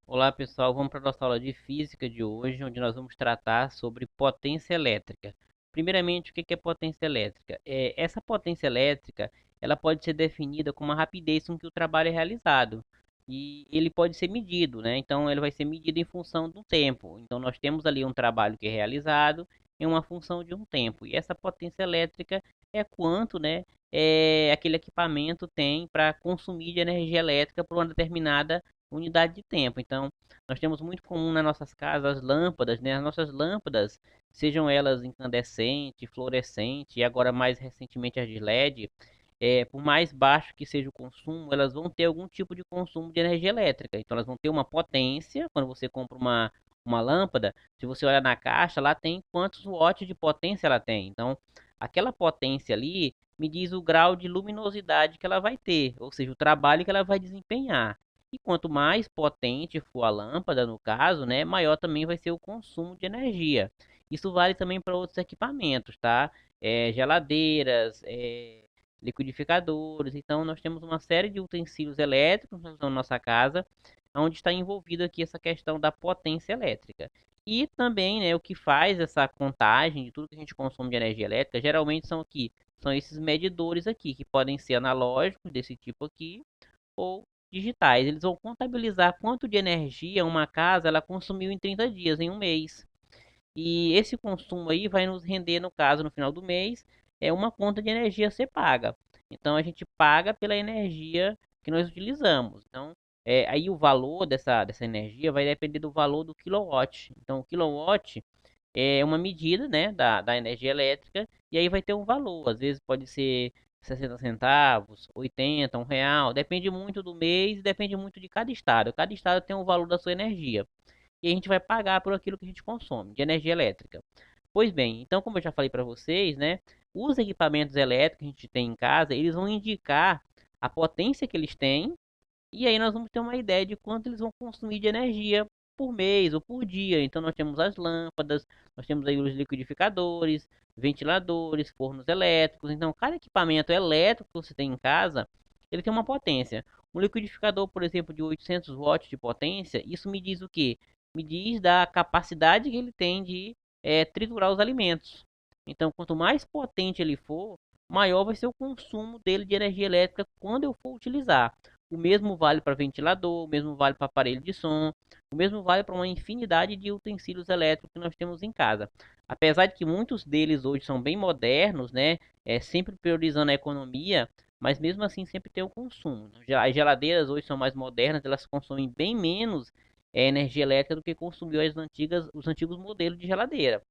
Olá pessoal, vamos para a nossa aula de física de hoje, onde nós vamos tratar sobre potência elétrica. Primeiramente, o que é potência elétrica? Essa potência elétrica, ela pode ser definida como a rapidez com que o trabalho é realizado. E ele pode ser medido, né? Então, ele vai ser medido em função do tempo. Então, nós temos ali um trabalho que é realizado em uma função de um tempo. E essa potência elétrica é quanto, né, aquele equipamento tem para consumir de energia elétrica por uma determinada unidade de tempo. Então, nós temos muito comum nas nossas casas as lâmpadas, né? As nossas lâmpadas, sejam elas incandescente, fluorescente e agora mais recentemente as de LED, por mais baixo que seja o consumo, elas vão ter algum tipo de consumo de energia elétrica. Então, elas vão ter uma potência. Quando você compra uma lâmpada, se você olhar na caixa, lá tem quantos watts de potência ela tem. Então, aquela potência ali me diz o grau de luminosidade que ela vai ter, ou seja, o trabalho que ela vai desempenhar. E quanto mais potente for a lâmpada, no caso, né, maior também vai ser o consumo de energia. Isso vale também para outros equipamentos, tá? Geladeiras, liquidificadores. Então, nós temos uma série de utensílios elétricos na nossa casa, onde está envolvido aqui essa questão da potência elétrica. E também, né, o que faz essa contagem de tudo que a gente consome de energia elétrica, geralmente são esses medidores aqui, que podem ser analógicos, desse tipo aqui, ou digitais. Eles vão contabilizar quanto de energia uma casa ela consumiu em 30 dias, em um mês. E esse consumo aí vai nos render, no caso, no final do mês, uma conta de energia a ser paga. Então a gente paga pela energia que nós utilizamos. Então, aí o valor dessa energia vai depender do valor do quilowatt. Então, o quilowatt é uma medida, né, da energia elétrica, e aí vai ter um valor. Às vezes pode ser 60 centavos, 80, R$ 1, depende muito do mês, depende muito de cada estado. Cada estado tem um valor da sua energia. E a gente vai pagar por aquilo que a gente consome de energia elétrica. Pois bem, então como eu já falei para vocês, né, os equipamentos elétricos que a gente tem em casa, eles vão indicar a potência que eles têm e aí nós vamos ter uma ideia de quanto eles vão consumir de energia por mês ou por dia. Então nós temos as lâmpadas, nós temos aí os liquidificadores, ventiladores, fornos elétricos. Então cada equipamento elétrico que você tem em casa, ele tem uma potência. Um liquidificador, por exemplo, de 800 watts de potência, isso me diz o quê? Me diz da capacidade que ele tem de triturar os alimentos. Então quanto mais potente ele for, maior vai ser o consumo dele de energia elétrica quando eu for utilizar. O mesmo vale para ventilador, o mesmo vale para aparelho de som, o mesmo vale para uma infinidade de utensílios elétricos que nós temos em casa. Apesar de que muitos deles hoje são bem modernos, né, sempre priorizando a economia, mas mesmo assim sempre tem o consumo. As geladeiras hoje são mais modernas, elas consomem bem menos energia elétrica do que consumiu os antigos modelos de geladeira.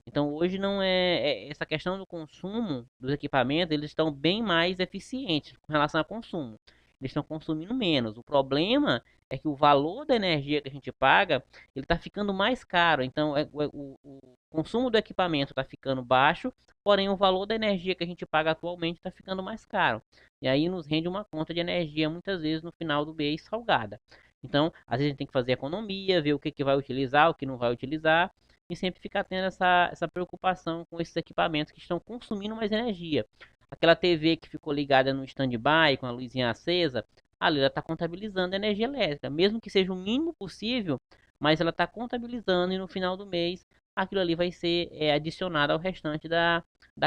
Então hoje não essa questão do consumo dos equipamentos, eles estão bem mais eficientes com relação ao consumo, eles estão consumindo menos. O problema é que o valor da energia que a gente paga, ele está ficando mais caro. Então, o consumo do equipamento está ficando baixo, porém o valor da energia que a gente paga atualmente está ficando mais caro. E aí nos rende uma conta de energia muitas vezes no final do mês salgada. Então, às vezes a gente tem que fazer economia, ver o que vai utilizar, o que não vai utilizar, e sempre ficar tendo essa preocupação com esses equipamentos que estão consumindo mais energia. Aquela TV que ficou ligada no stand-by com a luzinha acesa, ali ela está contabilizando energia elétrica, mesmo que seja o mínimo possível, mas ela está contabilizando e no final do mês aquilo ali vai ser adicionado ao restante da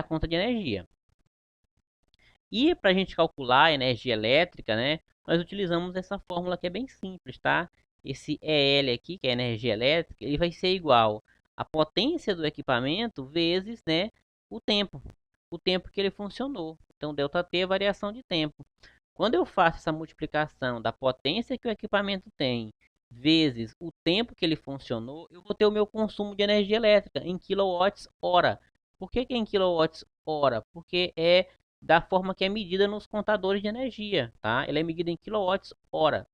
conta de energia. E para a gente calcular a energia elétrica, né, nós utilizamos essa fórmula que é bem simples, tá? Esse EL aqui, que é energia elétrica, ele vai ser igual a potência do equipamento vezes, né, o tempo que ele funcionou. Então, ΔT é variação de tempo. Quando eu faço essa multiplicação da potência que o equipamento tem vezes o tempo que ele funcionou, eu vou ter o meu consumo de energia elétrica em quilowatts-hora. Por que em quilowatts-hora? Porque é da forma que é medida nos contadores de energia, tá? Ele é medido em quilowatts-hora.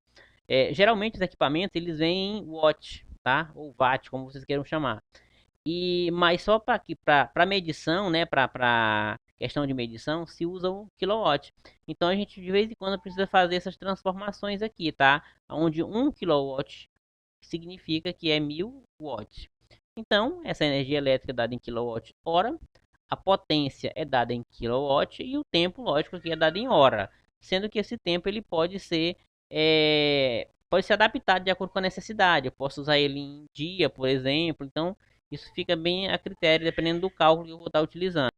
Geralmente os equipamentos eles vêm em watt, tá? Ou watt, como vocês queiram chamar. Mas só para medição, né, para questão de medição, se usa o kilowatt. Então a gente de vez em quando precisa fazer essas transformações aqui, tá? Onde 1 kilowatt significa que é 1000 watts. Então, essa energia elétrica é dada em quilowatt-hora, a potência é dada em kilowatt e o tempo, lógico, que é dado em hora. Sendo que esse tempo ele pode ser pode ser adaptado de acordo com a necessidade. Eu posso usar ele em dia, por exemplo. Então, isso fica bem a critério, dependendo do cálculo que eu vou estar utilizando.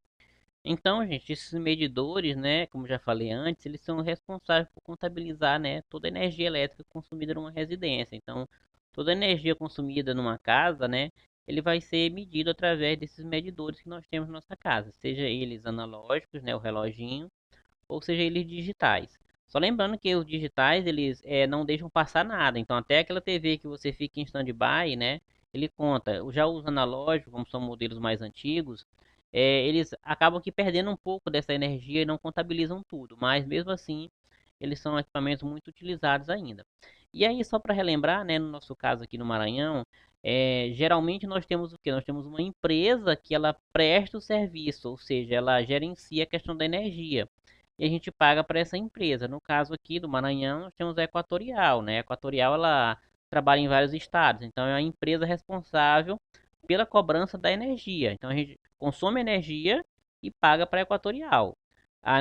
Então, gente, esses medidores, né, como já falei antes, eles são responsáveis por contabilizar, né, toda a energia elétrica consumida numa residência. Então, toda a energia consumida numa casa, né, ele vai ser medido através desses medidores que nós temos na nossa casa, seja eles analógicos, né, o reloginho, ou seja eles digitais. Só lembrando que os digitais, eles não deixam passar nada. Então, até aquela TV que você fica em stand-by, né, ele conta. Já os analógicos, como são modelos mais antigos, eles acabam que perdendo um pouco dessa energia e não contabilizam tudo, mas mesmo assim eles são equipamentos muito utilizados ainda. E aí, só para relembrar, né, no nosso caso aqui no Maranhão, geralmente nós temos o que? Nós temos uma empresa que ela presta o serviço, ou seja, ela gerencia a questão da energia. E a gente paga para essa empresa. No caso aqui do Maranhão, nós temos a Equatorial, né? A Equatorial ela trabalha em vários estados, então é a empresa responsável pela cobrança da energia. Então a gente consome energia e paga para a Equatorial.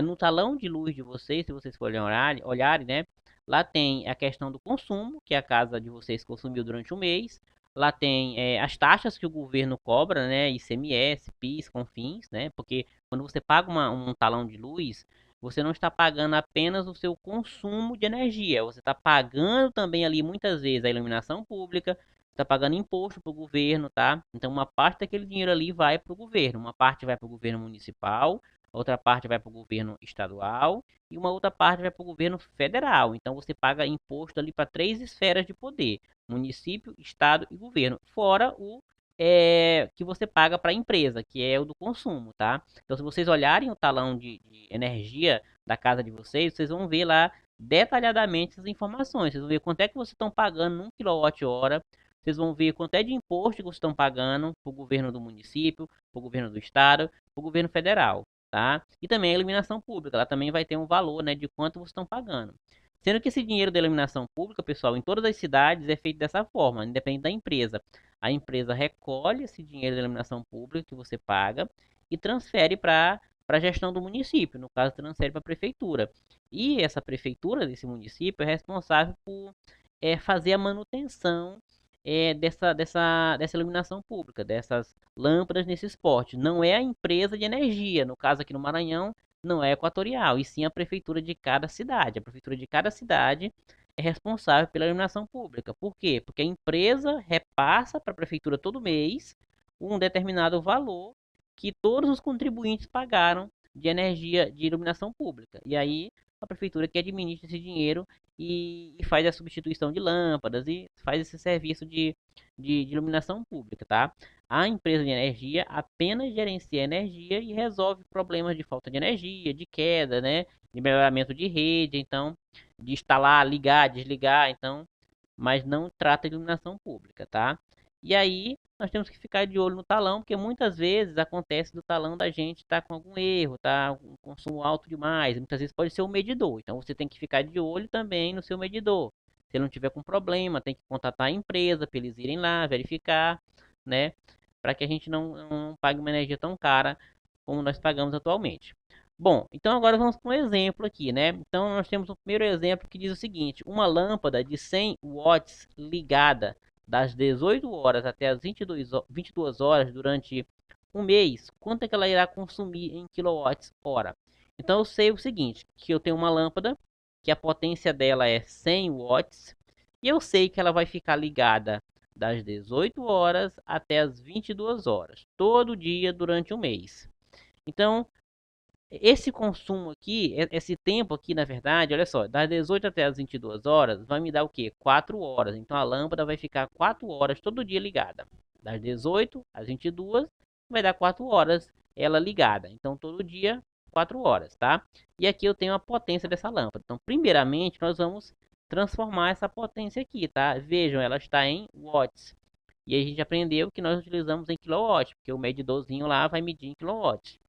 No talão de luz de vocês, se vocês forem olharem, né? Lá tem a questão do consumo, que a casa de vocês consumiu durante o mês. Lá tem as taxas que o governo cobra, né? ICMS, PIS, CONFINS, né? Porque quando você paga um talão de luz, você não está pagando apenas o seu consumo de energia, você está pagando também ali muitas vezes a iluminação pública, está pagando imposto para o governo, tá? Então uma parte daquele dinheiro ali vai para o governo, uma parte vai para o governo municipal, outra parte vai para o governo estadual e uma outra parte vai para o governo federal. Então você paga imposto ali para três esferas de poder: município, estado e governo, fora o que você paga para a empresa, que é o do consumo, tá? Então, se vocês olharem o talão de energia da casa de vocês, vocês vão ver lá detalhadamente essas informações. Vocês vão ver quanto é que vocês estão pagando num quilowatt-hora. Vocês vão ver quanto é de imposto que vocês estão pagando para o governo do município, para o governo do estado, para o governo federal, tá? E também a iluminação pública, ela também vai ter um valor, né, de quanto vocês estão pagando. Sendo que esse dinheiro da iluminação pública, pessoal, em todas as cidades é feito dessa forma, independente da empresa. A empresa recolhe esse dinheiro da iluminação pública que você paga e transfere para a gestão do município, no caso, transfere para a prefeitura. E essa prefeitura desse município é responsável por fazer a manutenção dessa iluminação pública, dessas lâmpadas nesses postes. Não é a empresa de energia, no caso aqui no Maranhão, não é Equatorial, e sim a prefeitura de cada cidade. A prefeitura de cada cidade é responsável pela iluminação pública. Por quê? Porque a empresa repassa para a prefeitura todo mês um determinado valor que todos os contribuintes pagaram de energia de iluminação pública. E aí a prefeitura que administra esse dinheiro e faz a substituição de lâmpadas e faz esse serviço de iluminação pública, tá? A empresa de energia apenas gerencia a energia e resolve problemas de falta de energia, de queda, né? De melhoramento de rede, então, de instalar, ligar, desligar, então, mas não trata de iluminação pública, tá? E aí nós temos que ficar de olho no talão, porque muitas vezes acontece do talão da gente estar com algum erro, tá? Um consumo alto demais, muitas vezes pode ser o medidor. Então você tem que ficar de olho também no seu medidor. Se ele não tiver com problema, tem que contatar a empresa para eles irem lá verificar, né? Para que a gente não pague uma energia tão cara como nós pagamos atualmente. Bom, então agora vamos para um exemplo aqui, né? Então nós temos o primeiro exemplo que diz o seguinte: uma lâmpada de 100 watts ligada das 18 horas até as 22 horas durante um mês, quanto é que ela irá consumir em quilowatts hora? Então eu sei o seguinte, que eu tenho uma lâmpada que a potência dela é 100 watts e eu sei que ela vai ficar ligada das 18 horas até as 22 horas, todo dia durante um mês. Então, esse consumo aqui, esse tempo aqui, na verdade, olha só, das 18 até as 22 horas, vai me dar o quê? 4 horas. Então a lâmpada vai ficar 4 horas todo dia ligada. Das 18 às 22, vai dar 4 horas ela ligada. Então todo dia, 4 horas, tá? E aqui eu tenho a potência dessa lâmpada. Então, primeiramente, nós vamos transformar essa potência aqui, tá? Vejam, ela está em watts. E a gente aprendeu que nós utilizamos em kilowatt, porque o medidorzinho lá vai medir em kilowatt.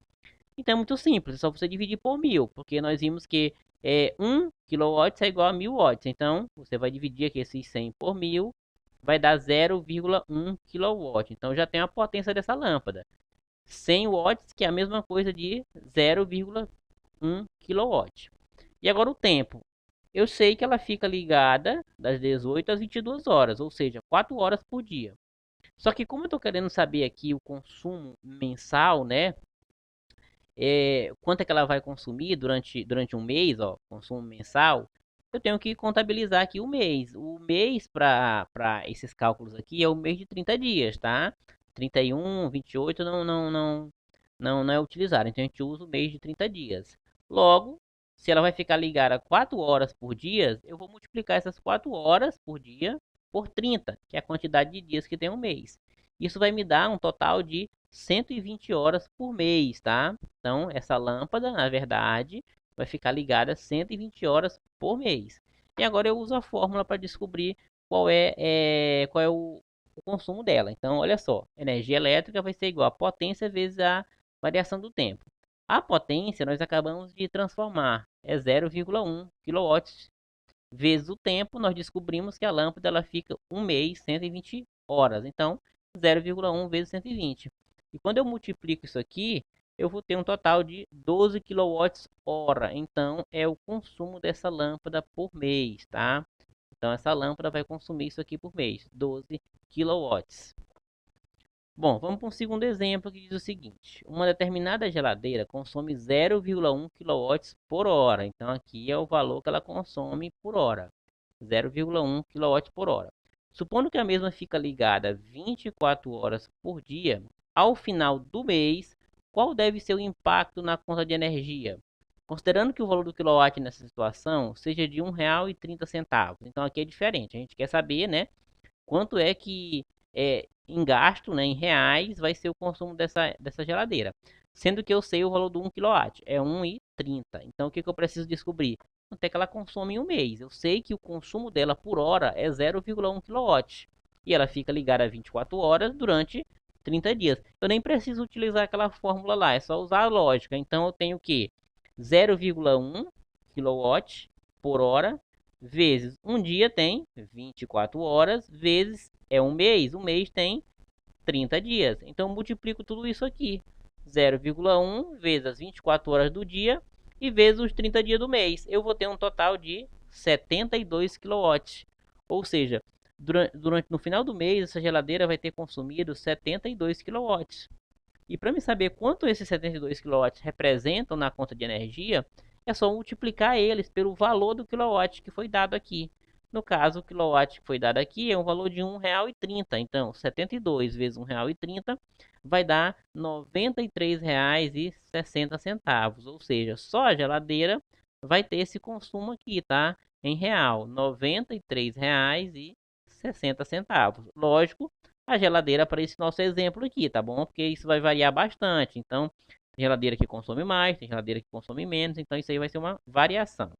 Então é muito simples, é só você dividir por 1000, porque nós vimos que 1 kW é igual a 1000 watts. Então você vai dividir aqui esses 100 por 1000, vai dar 0,1 kW. Então já tem a potência dessa lâmpada. 100 watts, que é a mesma coisa de 0,1 kW. E agora o tempo. eu sei que ela fica ligada das 18 às 22 horas, ou seja, 4 horas por dia. Só que como eu estou querendo saber aqui o consumo mensal, né? Quanto é que ela vai consumir durante um mês, ó, consumo mensal, eu tenho que contabilizar aqui o mês. O mês para esses cálculos aqui é o mês de 30 dias, tá? 31, 28 não é utilizado. Então a gente usa o mês de 30 dias. Logo, se ela vai ficar ligada 4 horas por dia, eu vou multiplicar essas 4 horas por dia por 30, que é a quantidade de dias que tem um mês. Isso vai me dar um total de 120 horas por mês, tá? Então, essa lâmpada, na verdade, vai ficar ligada 120 horas por mês. E agora eu uso a fórmula para descobrir qual é o consumo dela. Então, olha só, energia elétrica vai ser igual a potência vezes a variação do tempo. A potência nós acabamos de transformar, é 0,1 kW vezes o tempo, nós descobrimos que a lâmpada ela fica um mês 120 horas. Então, 0,1 vezes 120. E quando eu multiplico isso aqui, eu vou ter um total de 12 kWh. Então, é o consumo dessa lâmpada por mês, tá? Então, essa lâmpada vai consumir isso aqui por mês, 12 kW. Bom, vamos para um segundo exemplo que diz o seguinte: uma determinada geladeira consome 0,1 kW por hora. Então, aqui é o valor que ela consome por hora, 0,1 kW por hora. Supondo que a mesma fica ligada 24 horas por dia, ao final do mês, qual deve ser o impacto na conta de energia? Considerando que o valor do quilowatt nessa situação seja de R$ 1,30. Então, aqui é diferente. A gente quer saber, né? Quanto é que em gasto, né, em reais, vai ser o consumo dessa geladeira. Sendo que eu sei o valor do 1 kW, é 1,30. Então, o que eu preciso descobrir? Quanto é que ela consome em um mês? Eu sei que o consumo dela por hora é 0,1 kW. E ela fica ligada a 24 horas durante 30 dias. Eu nem preciso utilizar aquela fórmula lá, é só usar a lógica. Então, eu tenho que 0,1 kW por hora vezes um dia tem 24 horas, vezes um mês. Um mês tem 30 dias. Então, eu multiplico tudo isso aqui. 0,1 vezes as 24 horas do dia e vezes os 30 dias do mês. Eu vou ter um total de 72 kW. Ou seja, no final do mês, essa geladeira vai ter consumido 72 kW. E para me saber quanto esses 72 kW representam na conta de energia, é só multiplicar eles pelo valor do quilowatt que foi dado aqui. No caso, o quilowatt que foi dado aqui é um valor de R$ 1,30. Então, 72 vezes R$ 1,30 vai dar R$ 93,60. Ou seja, só a geladeira vai ter esse consumo aqui, tá? Em real, R$ 93,60. Lógico, a geladeira para esse nosso exemplo aqui, tá bom? Porque isso vai variar bastante. Então, tem geladeira que consome mais, tem geladeira que consome menos, então isso aí vai ser uma variação.